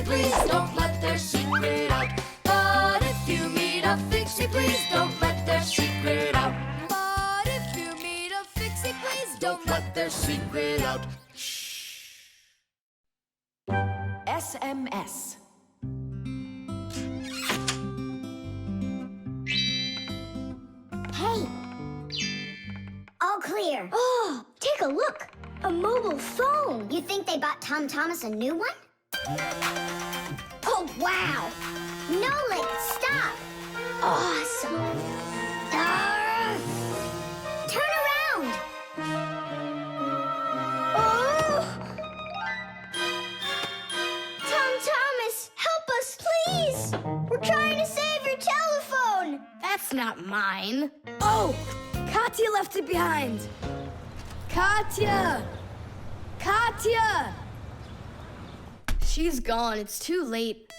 please don't let their secret out. But if you meet a Fixie, please don't let their secret out. But if you meet a Fixie, please don't let their secret out. SMS. Hey! All clear. Oh, take a look. A mobile phone. You think they bought Tom Thomas a new one? Oh, wow. Nolik, stop. Awesome. Turn around. Oh! Tom Thomas, help us, please. We're trying to save your telephone. That's not mine. Oh! Katya left it behind. Katya! Katya! She's gone. It's too late.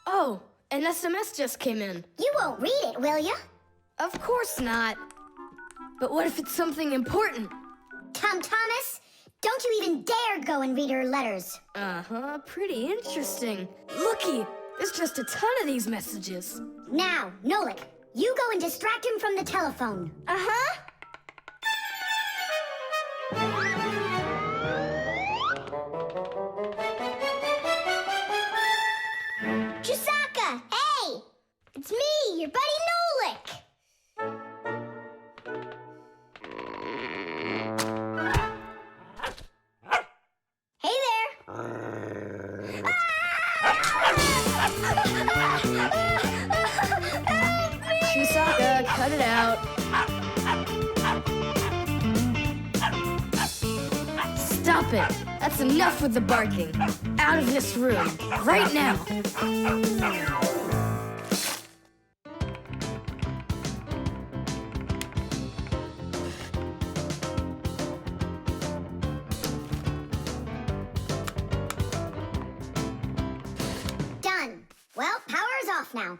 Oh, an SMS just came in. You won't read it, will you? Of course not. But what if it's something important? Tom Thomas, don't you even dare go and read her letters. Uh-huh, pretty interesting. Looky, there's just a ton of these messages. Now, Nolik, you go and distract him from the telephone. Uh-huh. Chisaka, hey! It's me, your buddy Nolik. Hey there. Chisaka, cut it out. Stop it. That's enough with the barking. Out of this room. Right now. Done. Well, power's off now.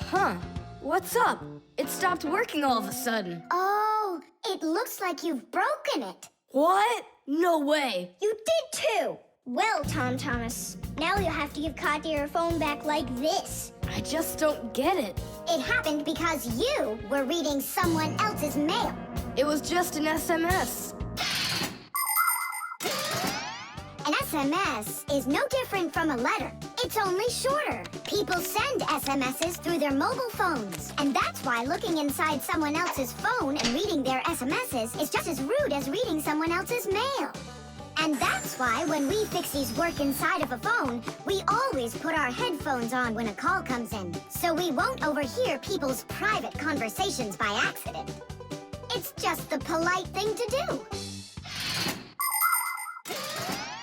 Huh. What's up? It stopped working all of a sudden. Oh, it looks like you've broken it. What? No way. You did too. Well, Tom Thomas, now you'll have to give Katya her phone back like this. I just don't get it. It happened because you were reading someone else's mail. It was just an SMS. An SMS is no different from a letter. It's only shorter. People send SMSs through their mobile phones. And that's why looking inside someone else's phone and reading their SMSs is just as rude as reading someone else's mail. And that's why when we Fixies work inside of a phone, we always put our headphones on when a call comes in, so we won't overhear people's private conversations by accident. It's just the polite thing to do.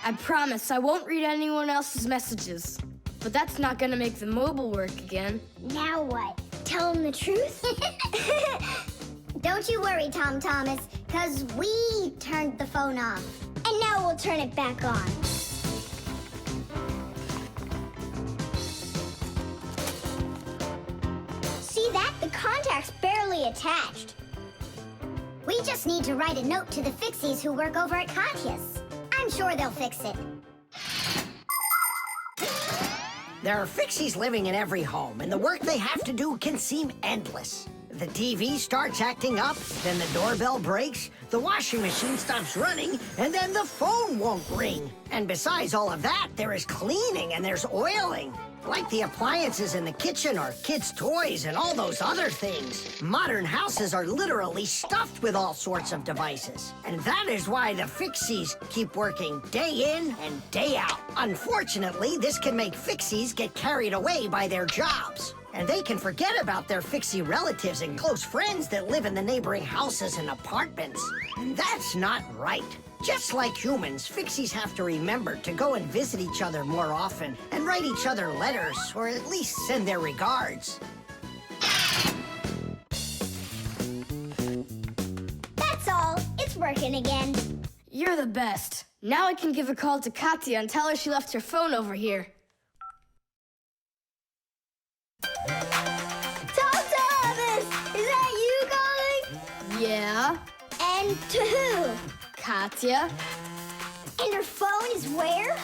I promise I won't read anyone else's messages. But that's not gonna make the mobile work again. Now what? Tell him the truth? Don't you worry, Tom Thomas, because we turned the phone off. And now we'll turn it back on. See that? The contact's barely attached. We just need to write a note to the Fixies who work over at Katya's. I'm sure they'll fix it. There are Fixies living in every home, and the work they have to do can seem endless. The TV starts acting up, then the doorbell breaks, the washing machine stops running, and then the phone won't ring. And besides all of that, there is cleaning and there's oiling. Like the appliances in the kitchen or kids' toys and all those other things. Modern houses are literally stuffed with all sorts of devices. And that is why the Fixies keep working day in and day out. Unfortunately, this can make Fixies get carried away by their jobs. And they can forget about their Fixie relatives and close friends that live in the neighboring houses and apartments. And that's not right. Just like humans, Fixies have to remember to go and visit each other more often and write each other letters, or at least send their regards. That's all. It's working again. You're the best. Now I can give a call to Katya and tell her she left her phone over here. Tom Thomas! Is that you calling? Yeah? And to who? Katya? And her phone is where?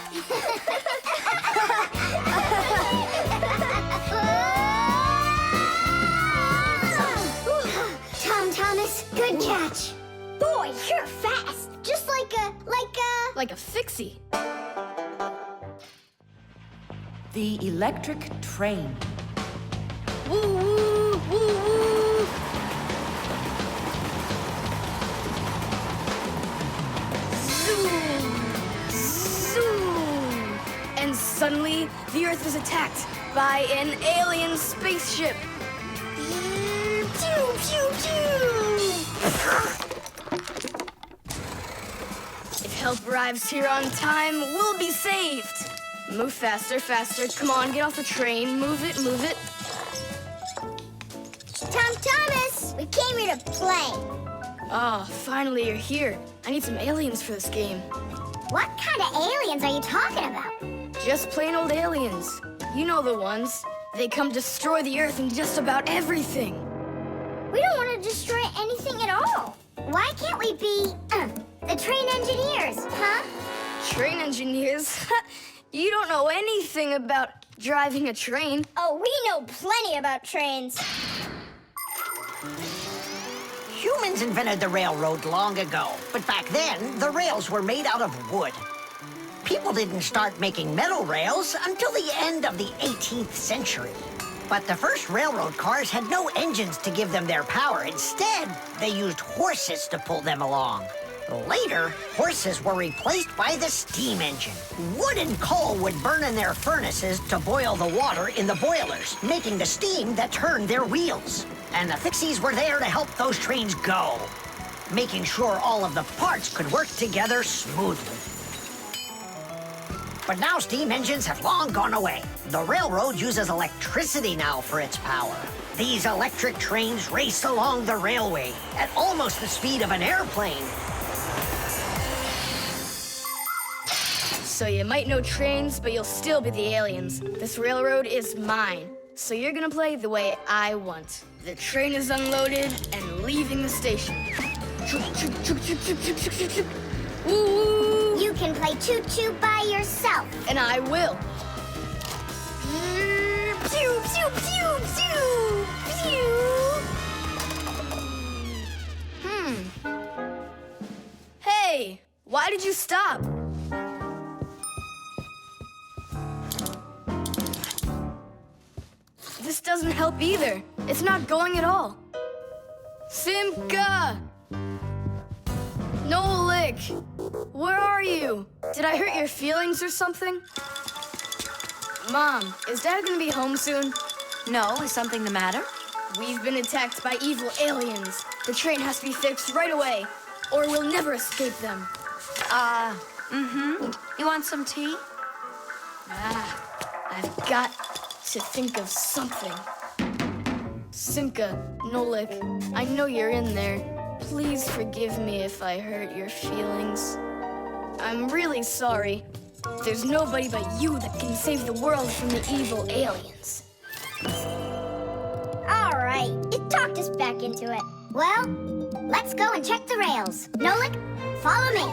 Tom Thomas, good catch. Boy, you're fast. Just like a... Like a Fixie. The electric train. Woo, woo, woo, woo. Zoom, zoom. And suddenly, the Earth is attacked by an alien spaceship. Pew, pew, pew. If help arrives here on time, we'll be saved. Move faster, faster. Come on, get off the train. Move it, move it. Tom Thomas, we came here to play. Oh, finally you're here. I need some aliens for this game. What kind of aliens are you talking about? Just plain old aliens. You know the ones. They come destroy the Earth and just about everything. We don't want to destroy anything at all. Why can't we be, the train engineers, huh? Train engineers? You don't know anything about driving a train. Oh, we know plenty about trains. Humans invented the railroad long ago, but back then, the rails were made out of wood. People didn't start making metal rails until the end of the 18th century. But the first railroad cars had no engines to give them their power. Instead, they used horses to pull them along. Later, horses were replaced by the steam engine. Wood and coal would burn in their furnaces to boil the water in the boilers, making the steam that turned their wheels. And the Fixies were there to help those trains go, making sure all of the parts could work together smoothly. But now steam engines have long gone away. The railroad uses electricity now for its power. These electric trains race along the railway at almost the speed of an airplane. So you might know trains, but you'll still be the aliens. This railroad is mine. So you're gonna play the way I want. The train is unloaded and leaving the station. Woo! You can play choo-choo by yourself. And I will. Pew, pew, pew, pew, pew. Hey, why did you stop? This doesn't help either. It's not going at all. Simka! Nolik! Where are you? Did I hurt your feelings or something? Mom, is Dad gonna be home soon? No, is something the matter? We've been attacked by evil aliens. The train has to be fixed right away, or we'll never escape them. You want some tea? I've got to think of something. Simka, Nolik, I know you're in there. Please forgive me if I hurt your feelings. I'm really sorry. There's nobody but you that can save the world from the evil aliens. All right, it talked us back into it. Well, let's go and check the rails. Nolik, follow me.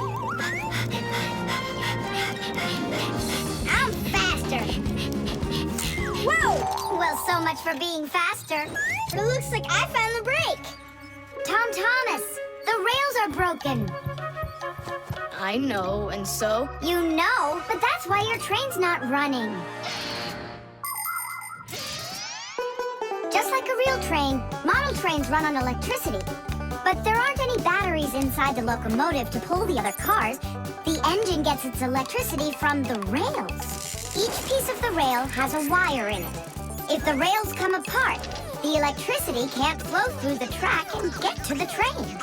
I'm faster. Whoa! Well, so much for being faster. It looks like I found the brake. Tom Thomas, the rails are broken. I know, and so? You know, but that's why your train's not running. Just like a real train, model trains run on electricity. But there aren't any batteries inside the locomotive to pull the other cars. The engine gets its electricity from the rails. Each piece of the rail has a wire in it. If the rails come apart, the electricity can't flow through the track and get to the train.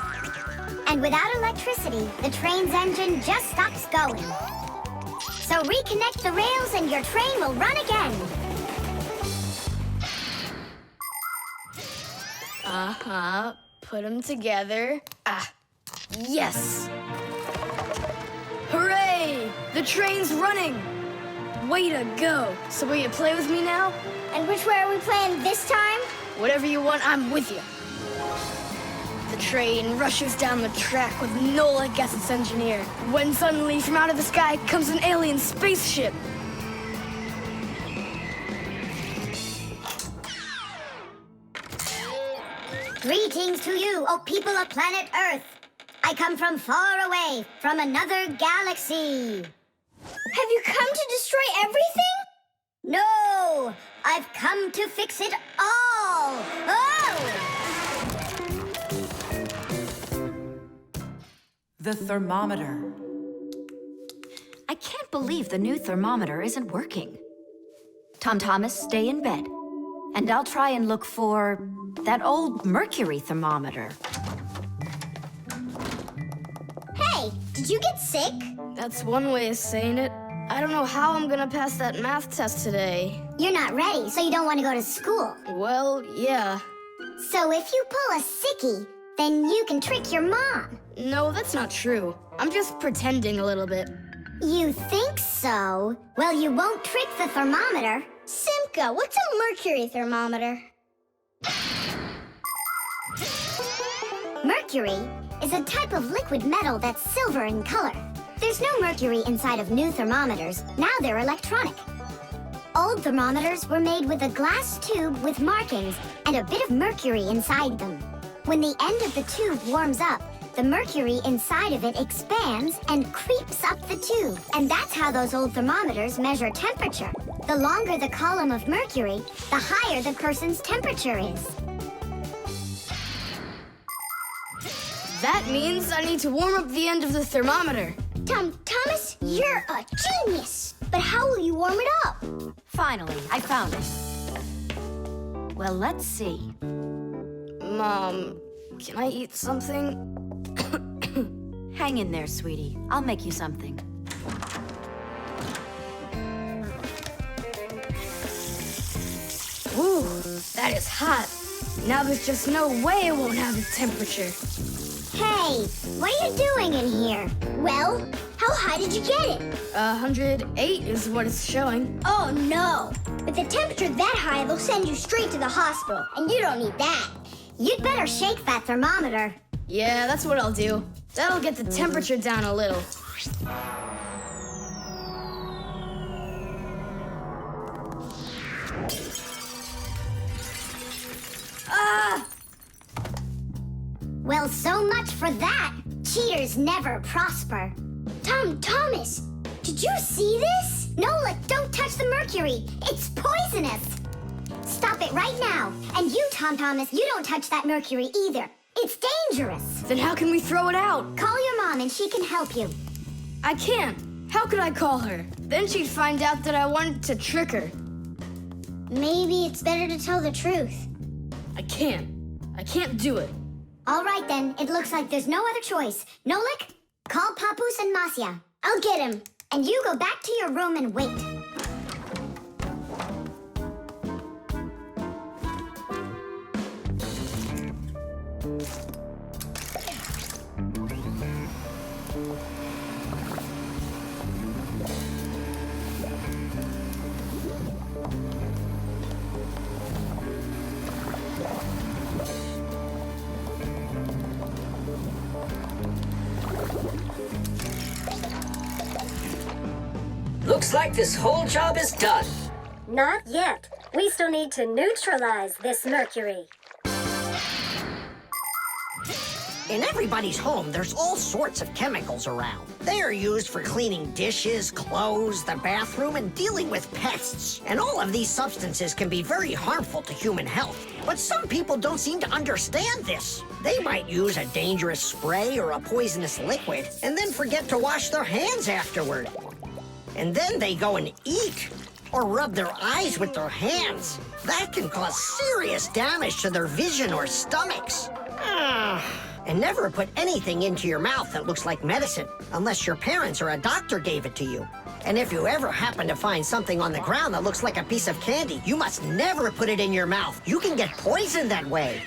And without electricity, the train's engine just stops going. So reconnect the rails and your train will run again. Put them together. Yes! Hooray! The train's running! Way to go! So will you play with me now? And which way are we playing this time? Whatever you want, I'm with you. the train rushes down the track with Nolik as its engineer, when suddenly from out of the sky comes an alien spaceship. Greetings to you, O people of planet Earth. I come from far away, from another galaxy. Have you come to destroy everything? No, I've come to fix it all. Oh! The thermometer. I can't believe the new thermometer isn't working. Tom Thomas, stay in bed. And I'll try and look for that old Mercury thermometer. Hey, did you get sick? That's one way of saying it. I don't know how I'm gonna pass that math test today. You're not ready, so you don't want to go to school. Well, yeah. So if you pull a sickie, then you can trick your mom. No, that's not true. I'm just pretending a little bit. You think so? Well, you won't trick the thermometer. Simka, what's a mercury thermometer? Mercury is a type of liquid metal that's silver in color. There's no mercury inside of new thermometers. Now they're electronic. Old thermometers were made with a glass tube with markings and a bit of mercury inside them. When the end of the tube warms up, the mercury inside of it expands and creeps up the tube. And that's how those old thermometers measure temperature. The longer the column of mercury, the higher the person's temperature is. That means I need to warm up the end of the thermometer. Thomas, you're a genius. But how will you warm it up? Finally, I found it. Well, let's see. Mom, can I eat something? Hang in there, sweetie. I'll make you something. Ooh, that is hot. Now there's just no way it won't have a temperature. Hey, what are you doing in here? Well, how high did you get it? 108 is what it's showing. Oh no! With a temperature that high, they'll send you straight to the hospital, and you don't need that. You'd better shake that thermometer. Yeah, that's what I'll do. That'll get the temperature down a little. Ah! Well, so much for that. Cheaters never prosper. Thomas, did you see this? Nolik, don't touch the mercury. It's poisonous. Stop it right now. And you, Thomas, you don't touch that mercury either. It's dangerous. Then how can we throw it out? Call your mom and she can help you. I can't. How could I call her? Then she'd find out that I wanted to trick her. Maybe it's better to tell the truth. I can't. I can't do it. All right, then. It looks like there's no other choice. Nolik, call Papoose and Masya. I'll get him. And you go back to your room and wait. Looks like this whole job is done. Not yet. We still need to neutralize this mercury. In everybody's home, there's all sorts of chemicals around. They are used for cleaning dishes, clothes, the bathroom, and dealing with pests. And all of these substances can be very harmful to human health. But some people don't seem to understand this. They might use a dangerous spray or a poisonous liquid and then forget to wash their hands afterward. And then they go and eat or rub their eyes with their hands. That can cause serious damage to their vision or stomachs. And never put anything into your mouth that looks like medicine, unless your parents or a doctor gave it to you. And if you ever happen to find something on the ground that looks like a piece of candy, you must never put it in your mouth. You can get poisoned that way.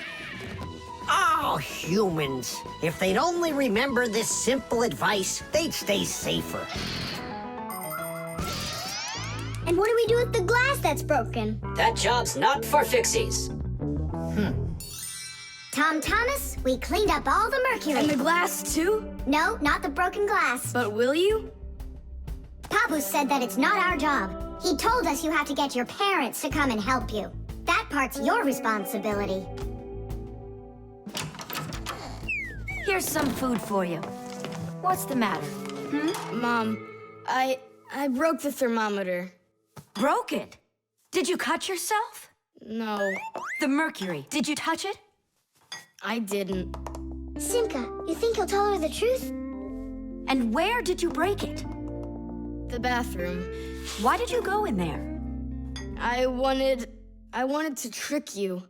Oh, humans. If they'd only remember this simple advice, they'd stay safer. And what do we do with the glass that's broken? That job's not for Fixies. Tom Thomas, we cleaned up all the mercury. And the glass, too? No, not the broken glass. But will you? Papu said that it's not our job. He told us you have to get your parents to come and help you. That part's your responsibility. Here's some food for you. What's the matter? Mom, I broke the thermometer. Broke it? Did you cut yourself? No, The mercury, did you touch it? I didn't. Simka, you think he'll tell her the truth? And where did you break it? The bathroom. Why did you go in there? I wanted to trick you.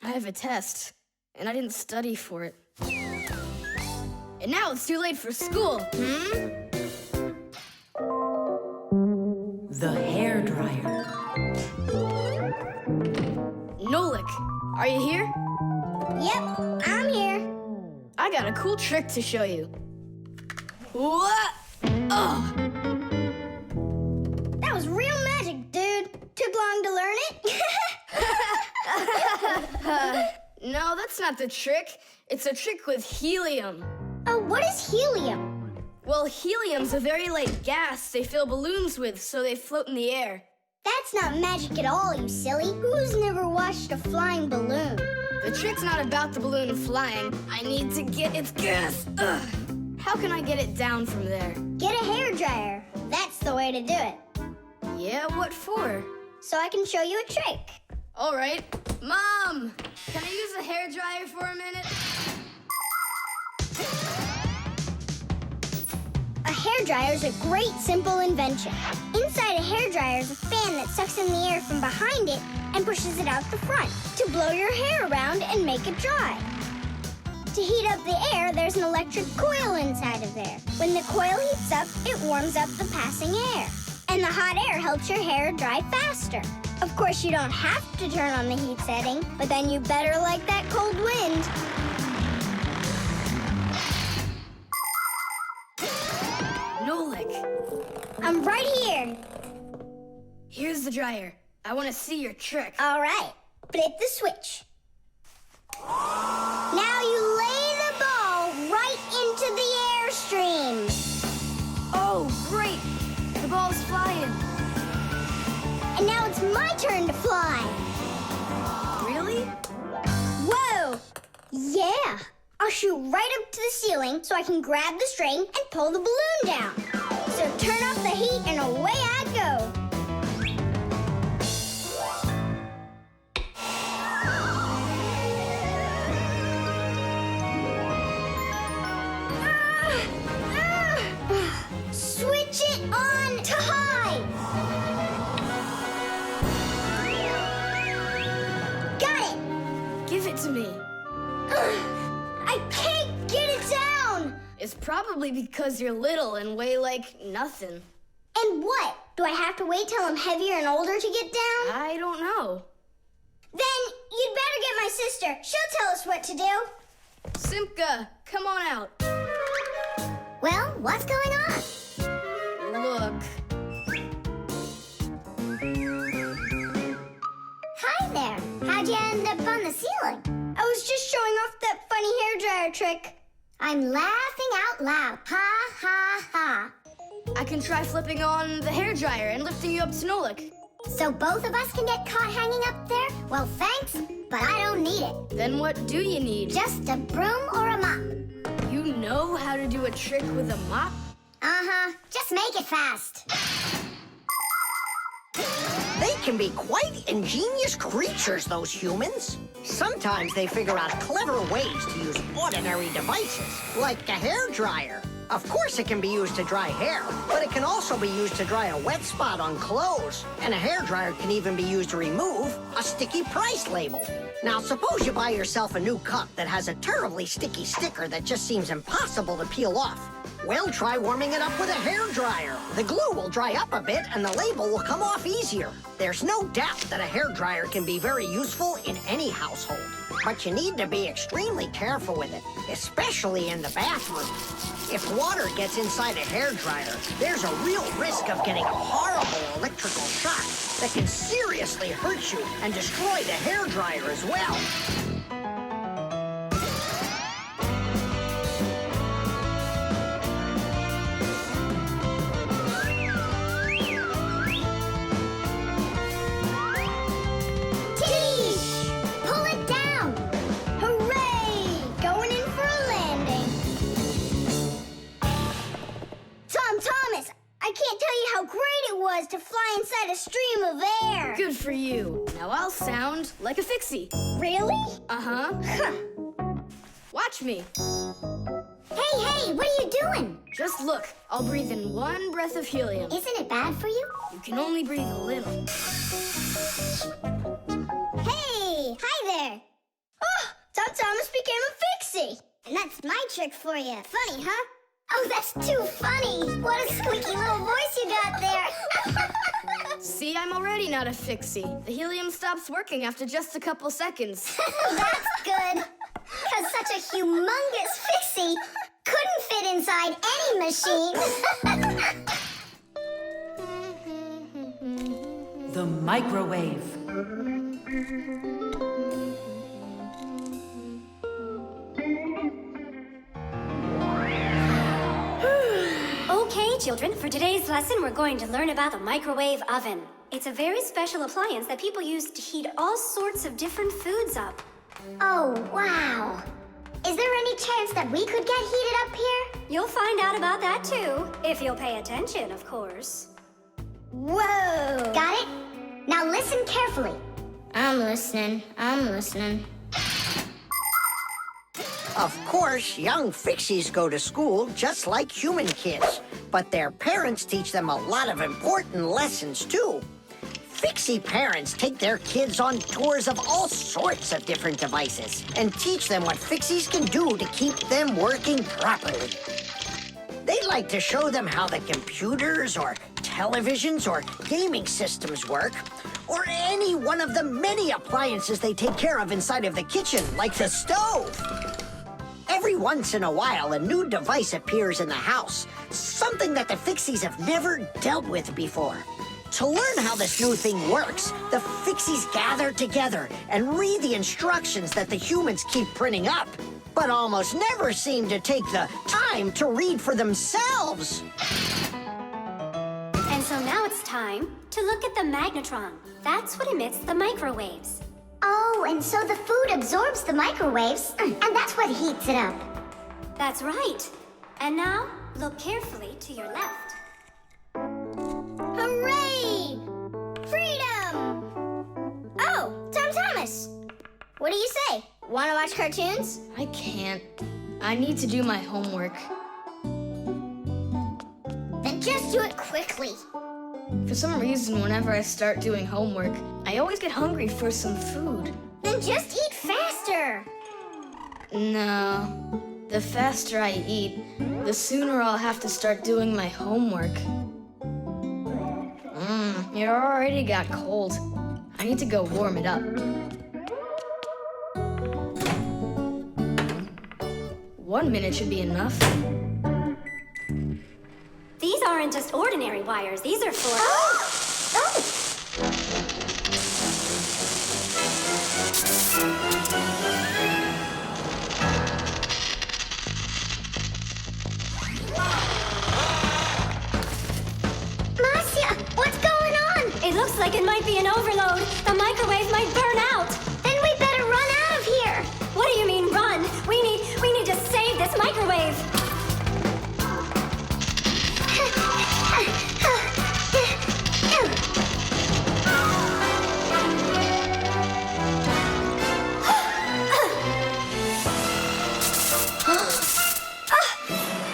I have a test, and I didn't study for it. And now it's too late for school, The hairdryer. Nolik, are you here? Yep, I'm here. I got a cool trick to show you. What? Oh, That was real magic, dude. Took long to learn it? no, that's not the trick. It's a trick with helium. Oh, what is helium? Well, helium's a very light gas they fill balloons with so they float in the air. That's not magic at all, you silly. Who's never watched a flying balloon? The trick's not about the balloon flying. I need to get its gas. Ugh. How can I get it down from there? Get a hairdryer. That's the way to do it. Yeah, what for? So I can show you a trick. All right. Mom, can I use the hairdryer for a minute? A hairdryer is a great, simple invention. Inside a hairdryer is a fan that sucks in the air from behind it and pushes it out the front to blow your hair around and make it dry. To heat up the air, there's an electric coil inside of there. When the coil heats up, it warms up the passing air. And the hot air helps your hair dry faster. Of course, you don't have to turn on the heat setting, but then you better like that cold wind. Nolik, I'm right here. here's the dryer. I want to see your trick. All right, flip the switch. Now you lay the ball right into the airstream. Oh, great. The ball's flying. And now it's my turn to fly. Really? Whoa! Yeah! I'll shoot right up to the ceiling so I can grab the string and pull the balloon down. So turn off the heat and away I go. Switch it on to high. Got it. Give it to me. I can't get it down. It's probably because you're little and weigh like nothing. And what? Do I have to wait till I'm heavier and older to get down? I don't know. Then you'd better get my sister. She'll tell us what to do. Simka, come on out. Well, what's going on? Look. Hi there. How'd you end up on the ceiling? I was just showing off that funny hairdryer trick. I'm laughing out loud. Ha, ha, ha. I can try flipping on the hairdryer and lifting you up to Nolik. So both of us can get caught hanging up there? Well, thanks, but I don't need it. Then what do you need? Just a broom or a mop. You know how to do a trick with a mop? Uh-huh. Just make it fast. They can be quite ingenious creatures, those humans. Sometimes they figure out clever ways to use ordinary devices, like a hairdryer. Of course it can be used to dry hair, but it can also be used to dry a wet spot on clothes. And a hairdryer can even be used to remove a sticky price label. Now, suppose you buy yourself a new cup that has a terribly sticky sticker that just seems impossible to peel off. Well, try warming it up with a hairdryer. The glue will dry up a bit and the label will come off easier. There's no doubt that a hairdryer can be very useful in any household. But you need to be extremely careful with it, especially in the bathroom. If water gets inside a hairdryer, there's a real risk of getting a horrible electrical shock that can seriously hurt you and destroy the hairdryer as well. for you. Now I'll sound like a Fixie. Really? Uh-huh. Watch me. Hey, what are you doing? Just look. I'll breathe in one breath of helium. Isn't it bad for you? You can only breathe a little. Hey, hi there. Oh, Tom Thomas became a Fixie. And that's my trick for you. Funny, huh? Oh, that's too funny. What a squeaky little voice you got there. See, I'm already not a Fixie. The helium stops working after just a couple seconds. That's good. Because such a humongous Fixie couldn't fit inside any machine. The microwave. Okay, children, for today's lesson, we're going to learn about the microwave oven. It's a very special appliance that people use to heat all sorts of different foods up. Oh, wow. Is there any chance that we could get heated up here? You'll find out about that too, if you'll pay attention, of course. Whoa. Got it? Now listen carefully. I'm listening. Of course, young Fixies go to school just like human kids, but their parents teach them a lot of important lessons, too. Fixie parents take their kids on tours of all sorts of different devices and teach them what Fixies can do to keep them working properly. They like to show them how the computers or televisions or gaming systems work, or any one of the many appliances they take care of inside of the kitchen, like the stove. Every once in a while, a new device appears in the house, something that the Fixies have never dealt with before. To learn how this new thing works, the Fixies gather together and read the instructions that the humans keep printing up, but almost never seem to take the time to read for themselves. And so now it's time to look at the magnetron. That's what emits the microwaves. Oh, and so the food absorbs the microwaves, and that's what heats it up. That's right. And now, look carefully to your left. Hooray! Freedom! Oh, Tom Thomas. What do you say? Want to watch cartoons? I can't. I need to do my homework. Then just do it quickly. For some reason, whenever I start doing homework, I always get hungry for some food. Then just eat faster. No. The faster I eat, the sooner I'll have to start doing my homework. It already got cold. I need to go warm it up. 1 minute should be enough. These aren't just ordinary wires. These are for... Marcia, what's going on? It looks like it might be an overload. The microwave might burn out. Then we better run out of here. What do you mean, run? We need to save this microwave.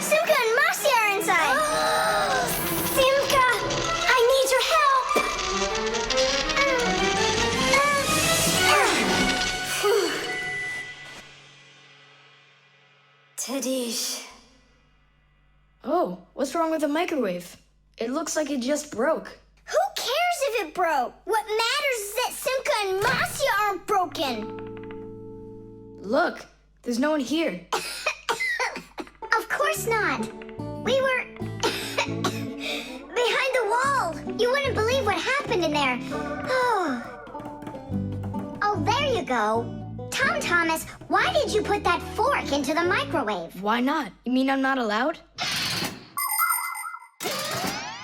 Simka and Marcia are inside. Simka, I need your help. Tadish. Oh, what's wrong with the microwave? It looks like it just broke. Who cares if it broke? What matters is that Simka and Marcia aren't broken. Look, there's no one here. Of course not. We were behind the wall. You wouldn't believe what happened in there. Oh, there you go. Tom Thomas, why did you put that fork into the microwave? Why not? You mean I'm not allowed?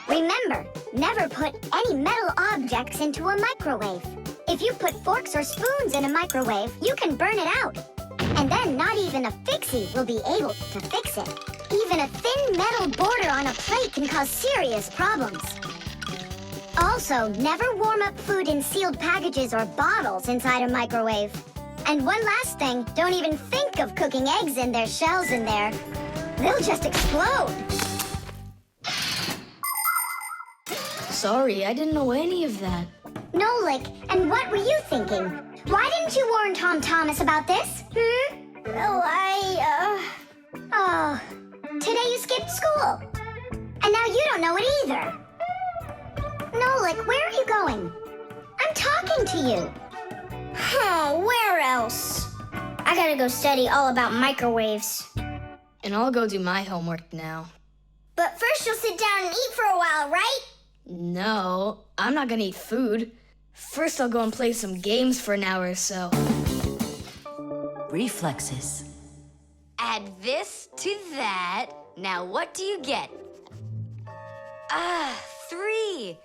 Remember, never put any metal objects into a microwave. If you put forks or spoons in a microwave, you can burn it out. And then not even a Fixie will be able to fix it. Even a thin metal border on a plate can cause serious problems. Also, never warm up food in sealed packages or bottles inside a microwave. And one last thing, don't even think of cooking eggs in their shells in there. They'll just explode. Sorry, I didn't know any of that. Nolik, and what were you thinking? Why didn't you warn Tom Thomas about this? Oh, today you skipped school. And now you don't know it either. Nolik, where are you going? I'm talking to you. Oh, where else? I gotta go study all about microwaves. And I'll go do my homework now. But first you'll sit down and eat for a while, right? No, I'm not gonna eat food. First, I'll go and play some games for an hour or so. Reflexes. Add this to that. Now what do you get? 3.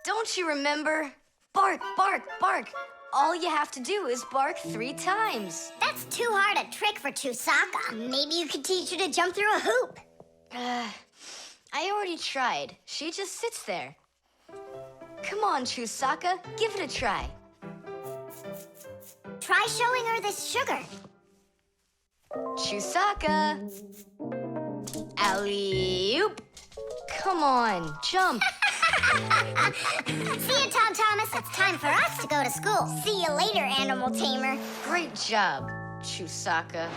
Don't you remember? Bark, bark, bark. All you have to do is bark 3 times. That's too hard a trick for Chusaka. Maybe you could teach her to jump through a hoop. I already tried. She just sits there. Come on, Chusaka, give it a try. Try showing her this sugar. Chusaka. Alley-oop. Come on, jump. See you, Tom Thomas. It's time for us to go to school. See you later, animal tamer. Great job, Chusaka.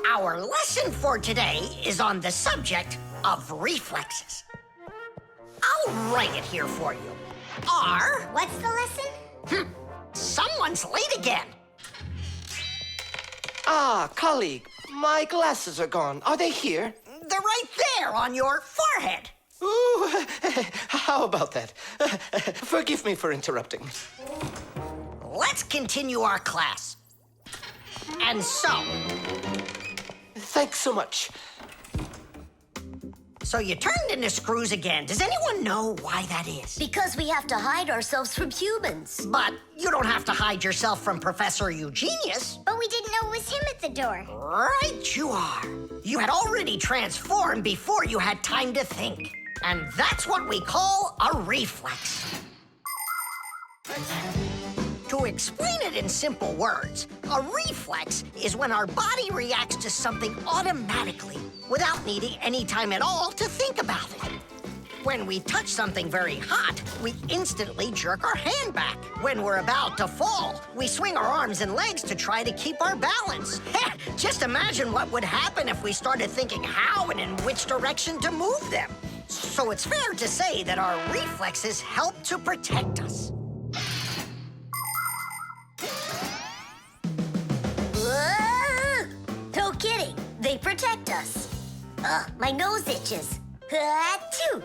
Our lesson for today is on the subject of reflexes. I'll write it here for you. R. What's the lesson? Someone's late again. Ah, colleague, my glasses are gone. Are they here? They're right there on your forehead. Ooh, how about that? Forgive me for interrupting. Let's continue our class. And so, Thanks so much. so you turned into screws again. Does anyone know why that is? Because we have to hide ourselves from humans. But you don't have to hide yourself from Professor Eugenius. But we didn't know it was him at the door. Right you are. You had already transformed before you had time to think. And that's what we call a reflex. To explain it in simple words, a reflex is when our body reacts to something automatically without needing any time at all to think about it. When we touch something very hot, we instantly jerk our hand back. When we're about to fall, we swing our arms and legs to try to keep our balance. Just imagine what would happen if we started thinking how and in which direction to move them. So it's fair to say that our reflexes help to protect us. No kidding. They protect us. My nose itches. Achoo!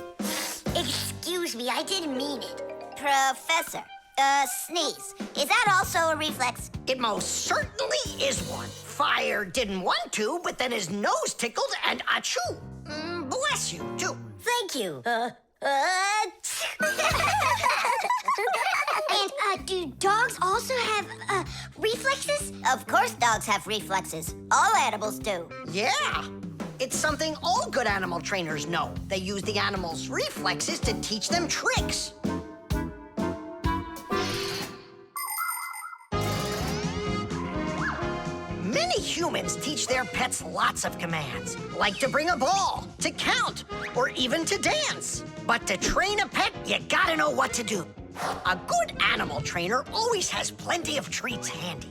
Excuse me, I didn't mean it. Professor, sneeze. Is that also a reflex? It most certainly is one. Fire didn't want to, but then his nose tickled and achoo. Bless you, too. Thank you. And do dogs also have reflexes? Of course dogs have reflexes. All animals do. Yeah. It's something all good animal trainers know. They use the animals' reflexes to teach them tricks. Many humans teach their pets lots of commands, like to bring a ball, to count, or even to dance. But to train a pet, you gotta know what to do. A good animal trainer always has plenty of treats handy.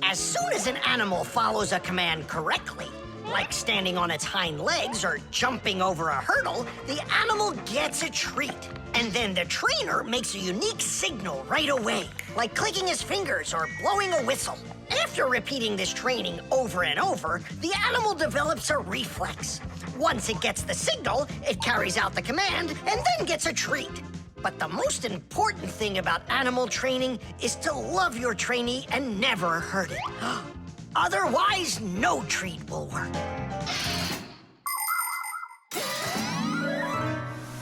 As soon as an animal follows a command correctly, like standing on its hind legs or jumping over a hurdle, the animal gets a treat. And then the trainer makes a unique signal right away, like clicking his fingers or blowing a whistle. After repeating this training over and over, the animal develops a reflex. Once it gets the signal, it carries out the command and then gets a treat. But the most important thing about animal training is to love your trainee and never hurt it. Otherwise, no treat will work.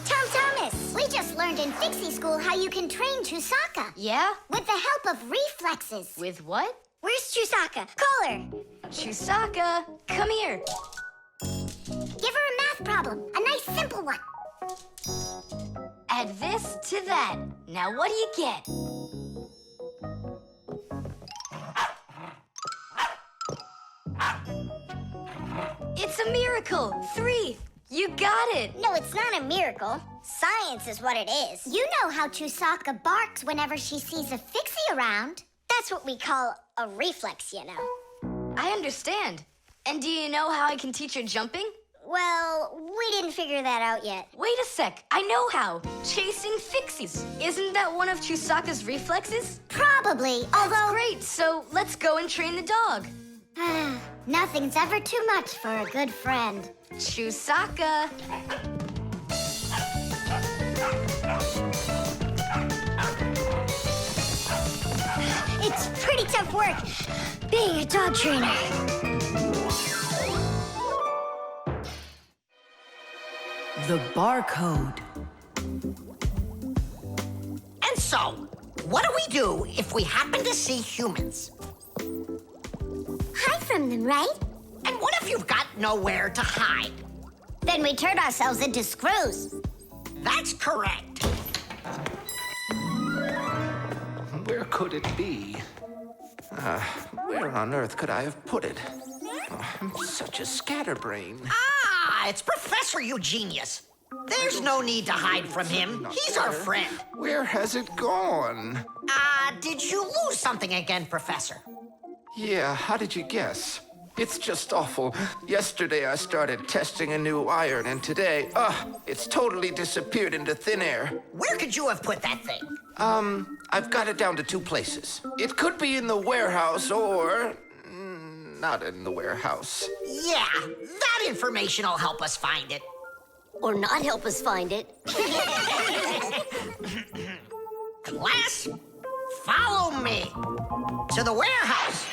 Tom Thomas, we just learned in Fixie school how you can train Chusaka. Yeah? With the help of reflexes. With what? Where's Chusaka? Call her. Chusaka, come here. Give her a math problem, a nice simple one. Add this to that. Now what do you get? It's a miracle! 3! You got it! No, it's not a miracle. Science is what it is. You know how Chusaka barks whenever she sees a Fixie around. That's what we call a reflex, you know. I understand. And do you know how I can teach her jumping? Well, we didn't figure that out yet. Wait a sec, I know how. Chasing Fixies. Isn't that one of Chusaka's reflexes? Probably, although... Great, so let's go and train the dog. Nothing's ever too much for a good friend. Chusaka. It's pretty tough work being a dog trainer. The barcode. And so, what do we do if we happen to see humans? Hide from them, right? And what if you've got nowhere to hide? Then we turn ourselves into screws. That's correct. Where could it be? Where on earth could I have put it? Oh, I'm such a scatterbrain. Ah, it's Professor Eugenius. There's no need to hide from him. He's our friend. Where has it gone? Did you lose something again, Professor? Yeah, how did you guess? It's just awful. Yesterday I started testing a new iron, and today, it's totally disappeared into thin air. Where could you have put that thing? I've got it down to 2 places. It could be in the warehouse or not in the warehouse. Yeah, that information will help us find it. Or not help us find it. Class, follow me to the warehouse.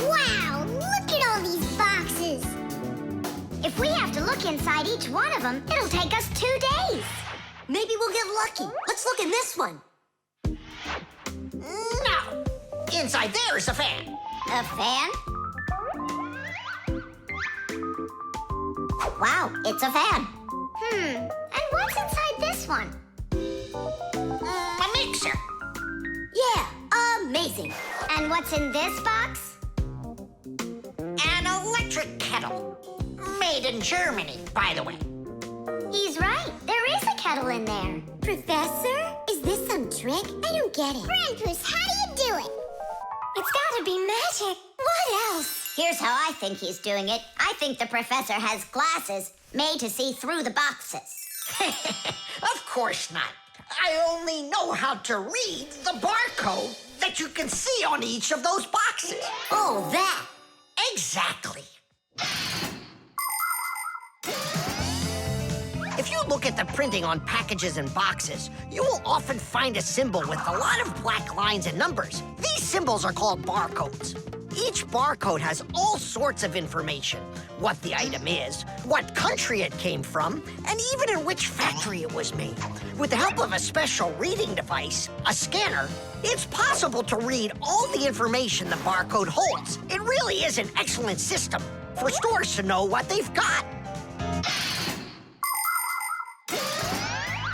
Wow, look at all these boxes. If we have to look inside each one of them, it'll take us 2 days. Maybe we'll get lucky. Let's look in this one. No, inside there is a fan. A fan? Wow, it's a fan. And what's inside this one? A mixer. Yeah, amazing. And what's in this box? An electric kettle. Made in Germany, by the way. He's right. There is a kettle in there. Professor, is this some trick? I don't get it. Grandpus, how do you do it? It's gotta be magic. What else? Here's how I think he's doing it. I think the professor has glasses made to see through the boxes. Of course not. I only know how to read the barcode that you can see on each of those boxes. Oh, that. Exactly. If you look at the printing on packages and boxes, you will often find a symbol with a lot of black lines and numbers. These symbols are called barcodes. Each barcode has all sorts of information. What the item is, what country it came from, and even in which factory it was made. With the help of a special reading device, a scanner, it's possible to read all the information the barcode holds. It really is an excellent system for stores to know what they've got.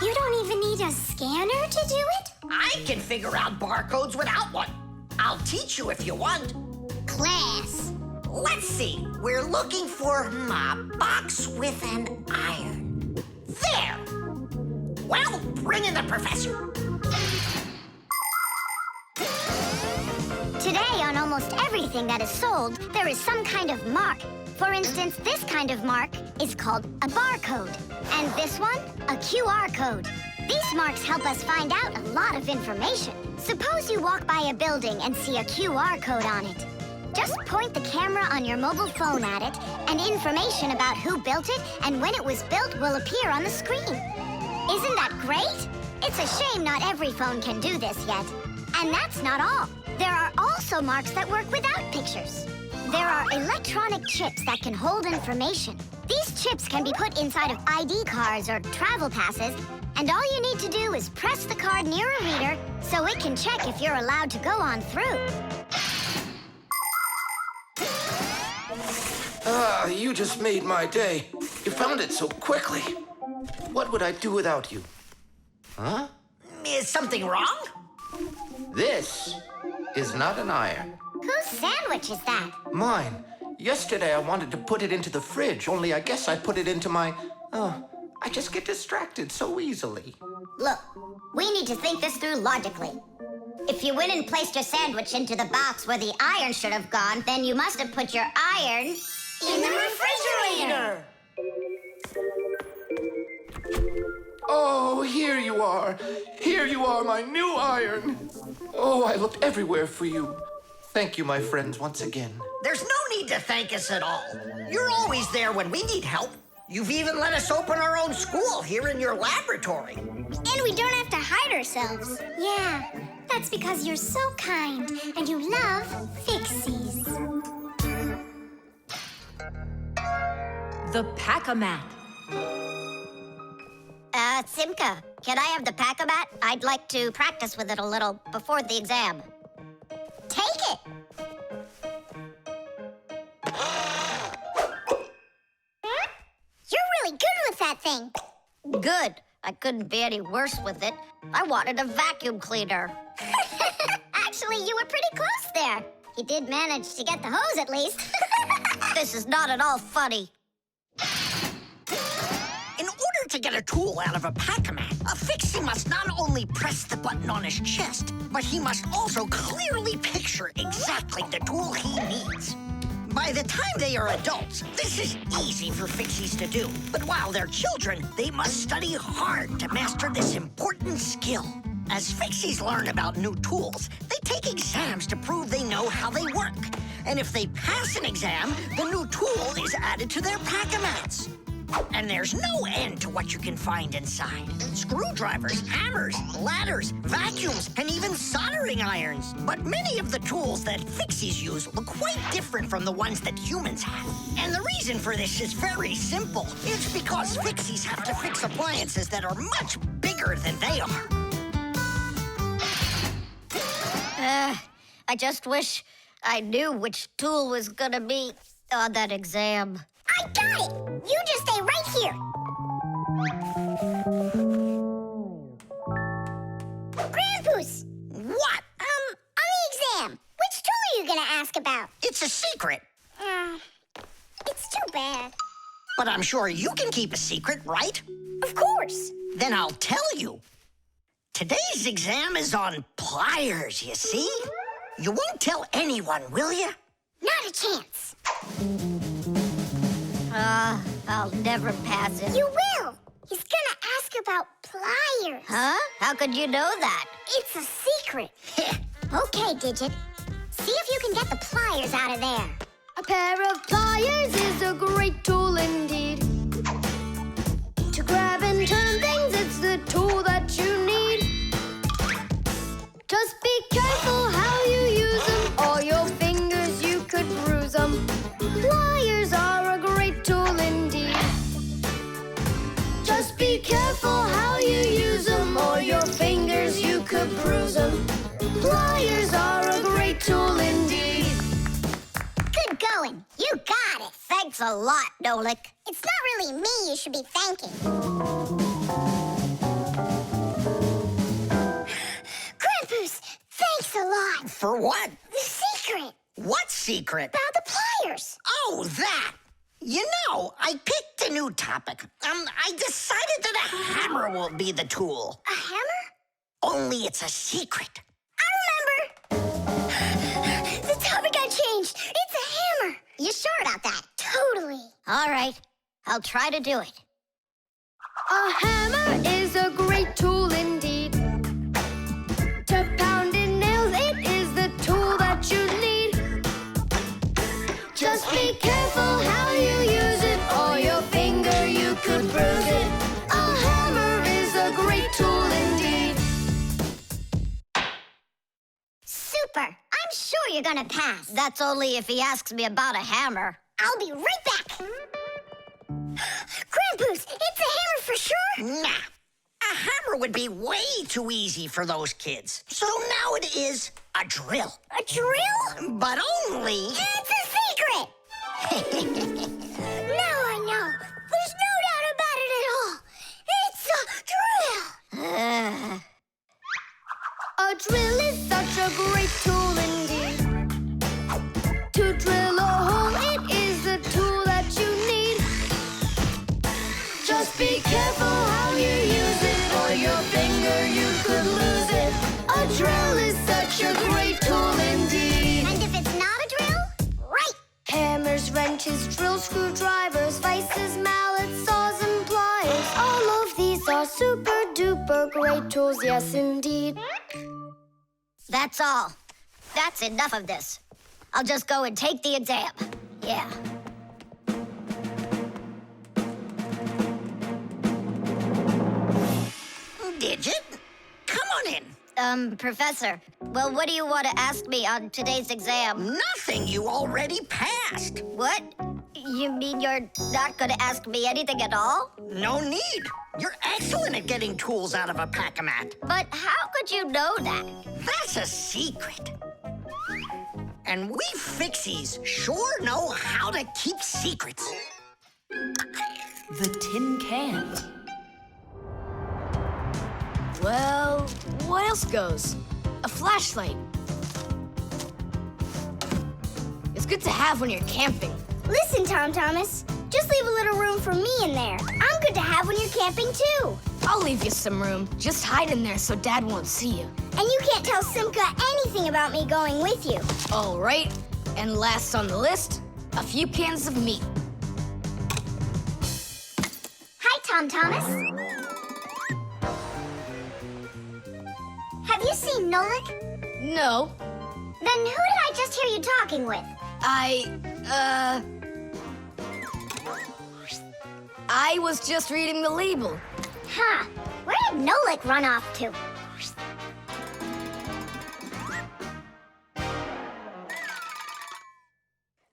You don't even need a scanner to do it? I can figure out barcodes without one. I'll teach you if you want. Class. Let's see. We're looking for a box with an iron. There. Well, bring in the professor. Today, on almost everything that is sold, there is some kind of mark. For instance, this kind of mark is called a barcode. And this one, a QR code. These marks help us find out a lot of information. Suppose you walk by a building and see a QR code on it. Just point the camera on your mobile phone at it, and information about who built it and when it was built will appear on the screen. Isn't that great? It's a shame not every phone can do this yet. And that's not all. There are also marks that work without pictures. There are electronic chips that can hold information. These chips can be put inside of ID cards or travel passes, And all you need to do is press the card near a reader so it can check if you're allowed to go on through. Ah, you just made my day. You found it so quickly. What would I do without you? Huh? Is something wrong? This is not an iron. Whose sandwich is that? Mine. Yesterday I wanted to put it into the fridge, only I guess I put it into my... I just get distracted so easily. Look, we need to think this through logically. If you went and placed your sandwich into the box where the iron should have gone, then you must have put your iron in the refrigerator. Oh, here you are. Here you are, my new iron. Oh, I looked everywhere for you. Thank you, my friends, once again. There's no need to thank us at all. You're always there when we need help. You've even let us open our own school here in your laboratory. And we don't have to hide ourselves. Yeah, that's because you're so kind and you love Fixies. The Pack-A-Mat. Simka, can I have the Pack-A-Mat? I'd like to practice with it a little before the exam. Take it! You're really good with that thing. Good. I couldn't be any worse with it. I wanted a vacuum cleaner. Actually, you were pretty close there. He did manage to get the hose at least. This is not at all funny. In order to get a tool out of a Pack-A-Mat, a Fixie must not only press the button on his chest, but he must also clearly picture exactly the tool he needs. By the time they are adults, this is easy for Fixies to do. But while they're children, they must study hard to master this important skill. As Fixies learn about new tools, they take exams to prove they know how they work. And if they pass an exam, the new tool is added to their Pack-A-Mats. And there's no end to what you can find inside. Screwdrivers, hammers, ladders, vacuums, and even soldering irons. But many of the tools that Fixies use look quite different from the ones that humans have. And the reason for this is very simple. It's because Fixies have to fix appliances that are much bigger than they are. I just wish I knew which tool was gonna be on that exam. I got it! You just stay right here. Grandpoos! What? On the exam, which tool are you gonna ask about? It's a secret. It's too bad. But I'm sure you can keep a secret, right? Of course. Then I'll tell you. Today's exam is on pliers, you see? You won't tell anyone, will you? Not a chance. I'll never pass it. You will. He's gonna ask about pliers. Huh? How could you know that? It's a secret. Okay, Digit. See if you can get the pliers out of there. A pair of pliers is a great tool indeed. To grab and turn things, it's the tool that you need. Just be careful how you use them, or your fingers you could bruise them. Pliers are a great tool indeed. Just be careful how you use them, or your fingers you could bruise them. Pliers are a great tool indeed. Good going. You got it. Thanks a lot, Nolik. It's not really me you should be thanking. Grandpoos, thanks a lot. For what? The secret What secret? about the pliers. Oh, that! You know, I picked a new topic. I decided that a hammer will be the tool. A hammer? Only it's a secret. I remember. The topic got changed. It's a hammer. You sure about that? Totally. All right, I'll try to do it. A hammer is a great tool indeed. To pound in nails, it is the tool that you need. Just be careful how you use it, or your finger you could bruise it. A hammer is a great tool indeed. Super. I'm sure you're gonna pass. That's only if he asks me about a hammer. I'll be right back. Grandpoos, it's a hammer for sure? Nah. A would be way too easy for those kids. So now it is a drill. A drill? But only... It's a secret! Now I know. There's no doubt about it at all. It's a drill! A drill is such a great tool indeed. To drill a hole, it is the tool that you need. Just be careful how you use it, or your finger you could lose it. A drill is such a great tool indeed. And if it's not a drill, right. Hammers, wrenches, drills, screwdrivers, vices, mallets, saws, and pliers. All of these are super duper great tools, yes indeed. That's all. That's enough of this. I'll just go and take the exam. Yeah. Digit, come on in. Professor, well, what do you want to ask me on today's exam? Nothing, you already passed. What? You mean you're not going to ask me anything at all? No need. You're excellent at getting tools out of a pack-a-mat. But how could you know that? That's a secret. And we Fixies sure know how to keep secrets. The tin can. Well, what else goes? A flashlight. It's good to have when you're camping. Listen, Tom Thomas. Just leave a little room for me in there. I'm good to have when you're camping, too. I'll leave you some room. Just hide in there so Dad won't see you. And you can't tell Simka anything about me going with you. All right. And last on the list, a few cans of meat. Hi, Tom Thomas. Have you seen Nolik? No. Then who did I just hear you talking with? I was just reading the label. Huh. Where did Nolik run off to?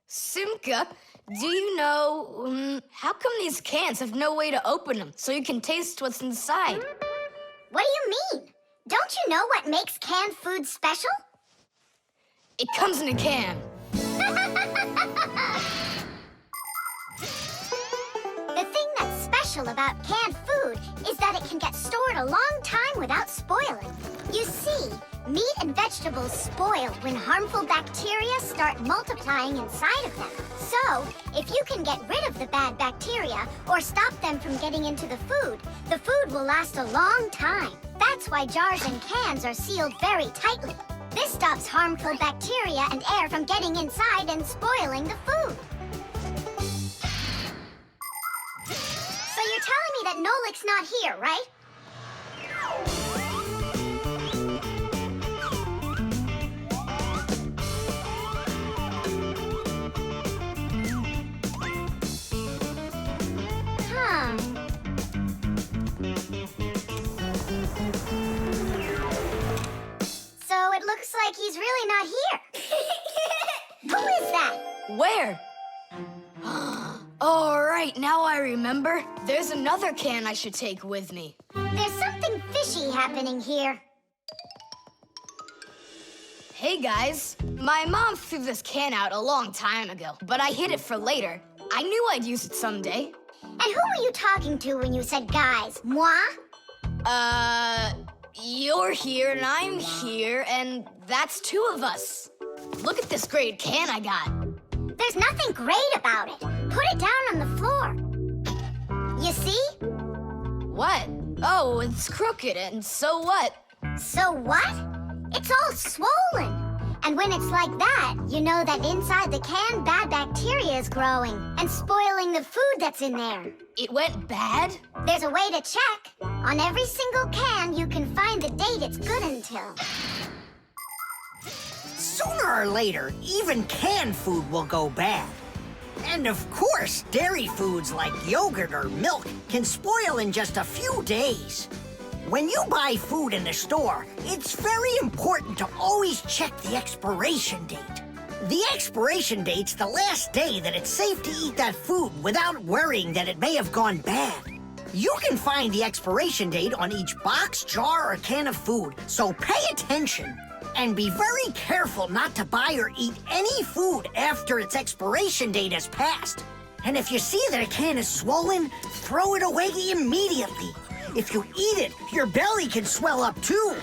Simka, do you know, how come these cans have no way to open them so you can taste what's inside? What do you mean? Don't you know what makes canned food special? It comes in a can. The thing that's special about canned food is that it can get stored a long time without spoiling. You see, meat and vegetables spoil when harmful bacteria start multiplying inside of them. So, if you can get rid of the bad bacteria or stop them from getting into the food will last a long time. That's why jars and cans are sealed very tightly. This stops harmful bacteria and air from getting inside and spoiling the food. So you're telling me that Nolik's not here, right? Huh. So it looks like he's really not here. Who is that? Where? All right, now I remember. There's another can I should take with me. There's something fishy happening here. Hey, guys. My mom threw this can out a long time ago, but I hid it for later. I knew I'd use it someday. And who were you talking to when you said guys? Moi? You're here and I'm here, and that's two of us. Look at this great can I got. There's nothing great about it. Put it down on the floor. You see? What? Oh, it's crooked, and so what? So what? It's all swollen. And when it's like that, you know that inside the can, bad bacteria is growing and spoiling the food that's in there. It went bad? There's a way to check. On every single can, you can find the date it's good until. Sooner or later, even canned food will go bad. And of course, dairy foods like yogurt or milk can spoil in just a few days. When you buy food in the store, it's very important to always check the expiration date. The expiration date's the last day that it's safe to eat that food without worrying that it may have gone bad. You can find the expiration date on each box, jar, or can of food, so pay attention. And be very careful not to buy or eat any food after its expiration date has passed. And if you see that a can is swollen, throw it away immediately. If you eat it, your belly can swell up too.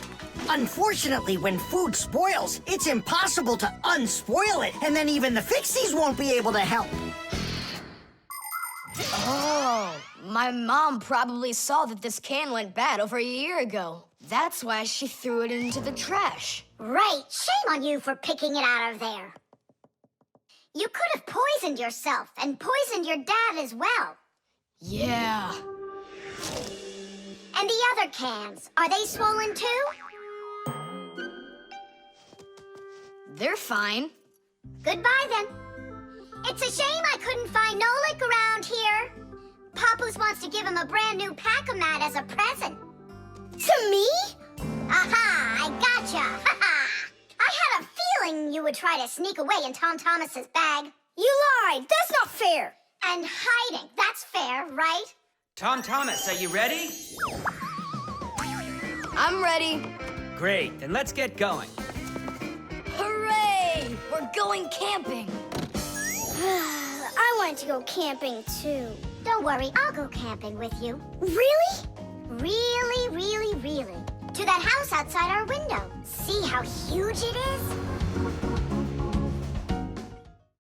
Unfortunately, when food spoils, it's impossible to unspoil it, and then even the Fixies won't be able to help. Oh, my mom probably saw that this can went bad over a year ago. That's why she threw it into the trash. Right. Shame on you for picking it out of there. You could have poisoned yourself and poisoned your dad as well. Yeah. And the other cans, are they swollen too? They're fine. Goodbye then. It's a shame I couldn't find Nolik around here. Papoose wants to give him a brand new pack-a-mat as a present. To me? Aha! I gotcha! Ha-ha! I had a feeling you would try to sneak away in Tom Thomas's bag. You lied. That's not fair. And hiding, that's fair, right? Tom Thomas, are you ready? I'm ready. Great, then let's get going. Hooray! We're going camping. I wanted to go camping too. Don't worry, I'll go camping with you. Really? Really, really, really. To that house outside our window. See how huge it is?